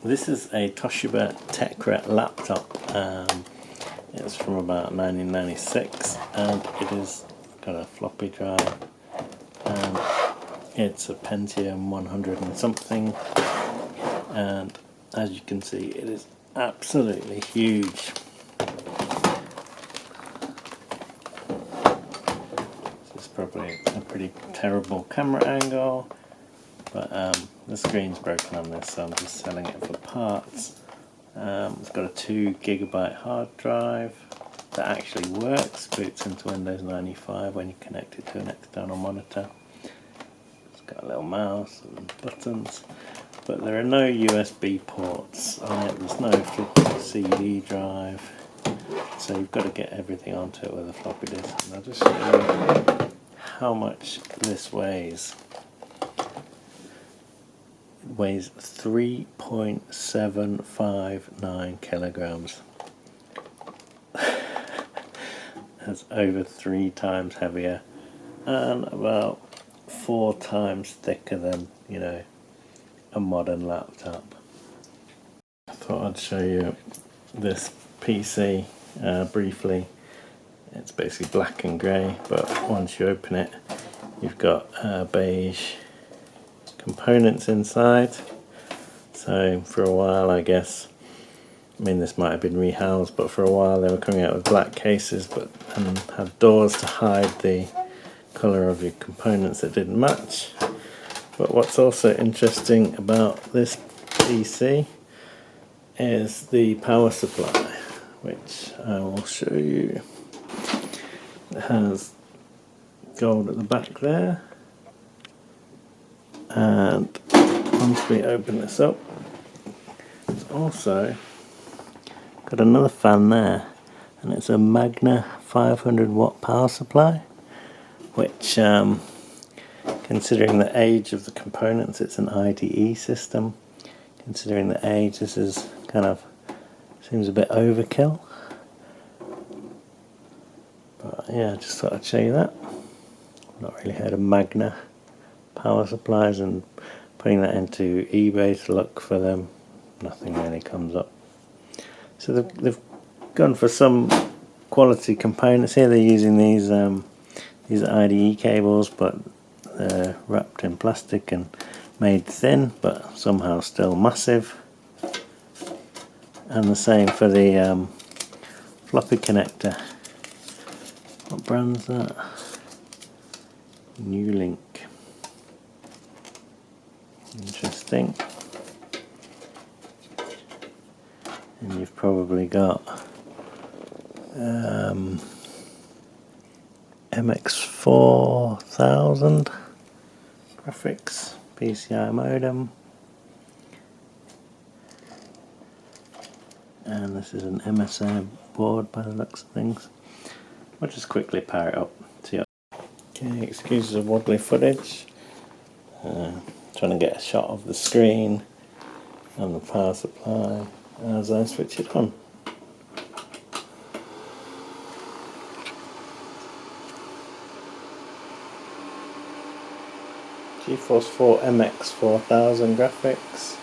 This is a Toshiba Tecra laptop. It's from about 1996 and it is got a floppy drive and it's a Pentium 100 and something, and as you can see it is absolutely huge. This is probably a pretty terrible camera angle, but the screen's broken on this, so I'm just selling it for parts. It's got a 2 GB hard drive that actually works, boots into Windows 95 when you connect it to an external monitor. It's got a little mouse and buttons, but there are no USB ports on it, there's no flipping CD drive, so you've got to get everything onto it with a floppy disk. And I'll just show you how much this weighs. It weighs 3.759 kilograms. That's over 3 times heavier and about 4 times thicker than, you know, a modern laptop. I thought I'd show you this PC briefly. It's basically black and grey, but once you open it you've got beige components inside. So for a while, I guess, I mean this might have been rehoused, but for a while they were coming out with black cases and had doors to hide the colour of your components that didn't match. But what's also interesting about this PC is the power supply, which I will show you. It has gold at the back there, and once we open this up, it's also got another fan there, and it's a Magna 500w power supply, which considering the age of the components, it's an IDE system. Considering the age, this is kind of seems a bit overkill, but yeah, I just thought I'd show you that. I've not really heard of Magna power supplies, and putting that into eBay to look for them, nothing really comes up. So they've gone for some quality components here. They're using these IDE cables, but they're wrapped in plastic and made thin, but somehow still massive. And the same for the floppy connector. What brand's that? New Link. Interesting. And you've probably got MX4000 graphics, PCI modem, and this is an MSI board by the looks of things. I'll just quickly power it up. Okay, excuses of wobbly footage. Trying to get a shot of the screen and the power supply as I switch it on. Geforce 4 MX4000 graphics.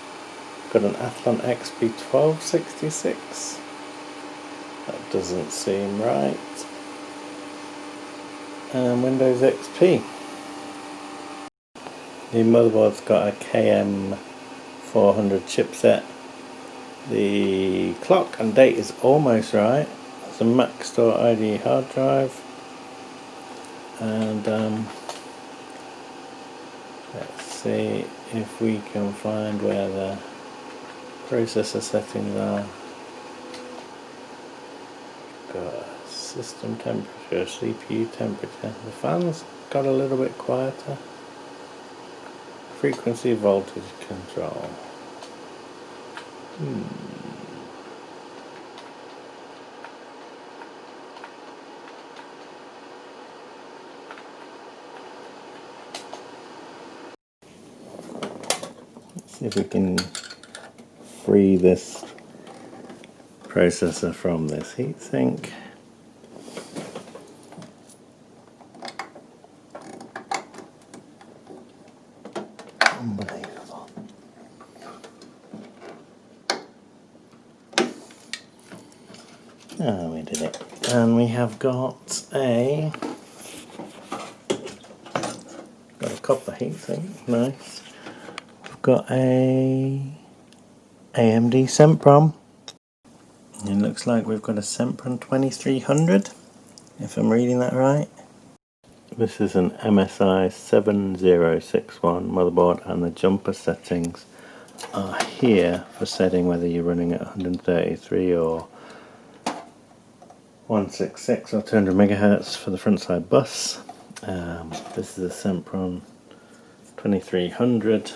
Got an Athlon XP 1266. That doesn't seem right. And Windows XP. The motherboard's got a KM400 chipset. The clock and date is almost right. It's a Mac Store IDE hard drive. And let's see if we can find where the processor settings are. Got system temperature, CPU temperature. The fan's got a little bit quieter. Frequency voltage control. Let's see if we can free this processor from this heatsink. Unbelievable. Oh, we did it. And we have got a copper heatsink, nice. We've got a AMD Sempron. It looks like we've got a Sempron 2300, if I'm reading that right. This is an MSI 7061 motherboard, and the jumper settings are here for setting whether you're running at 133 or 166 or 200 megahertz for the front side bus. This is a Sempron 2300,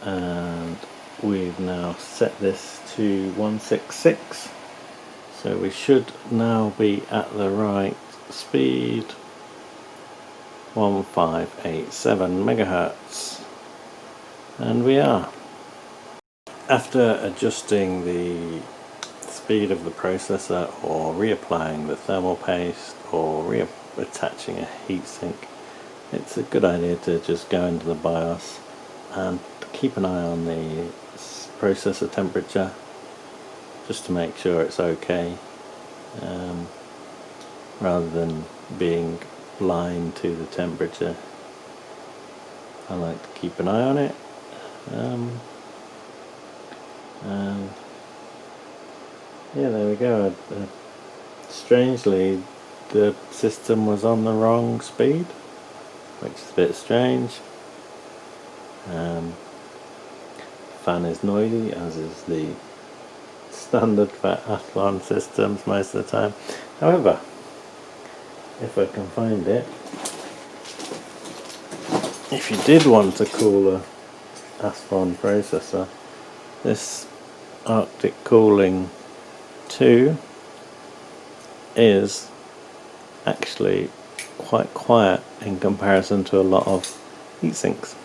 and we've now set this to 166, so we should now be at the right speed, 1587 megahertz, and we are. After adjusting the speed of the processor, or reapplying the thermal paste, or reattaching a heatsink, it's a good idea to just go into the BIOS and keep an eye on the processor temperature just to make sure it's okay, rather than being blind to the temperature. I like to keep an eye on it, and yeah, there we go. Strangely, the system was on the wrong speed, which is a bit strange. Fan is noisy, as is the standard for Athlon systems most of the time. However, if I can find it, if you did want a cooler Athlon processor, this Arctic Cooling 2 is actually quite quiet in comparison to a lot of heatsinks.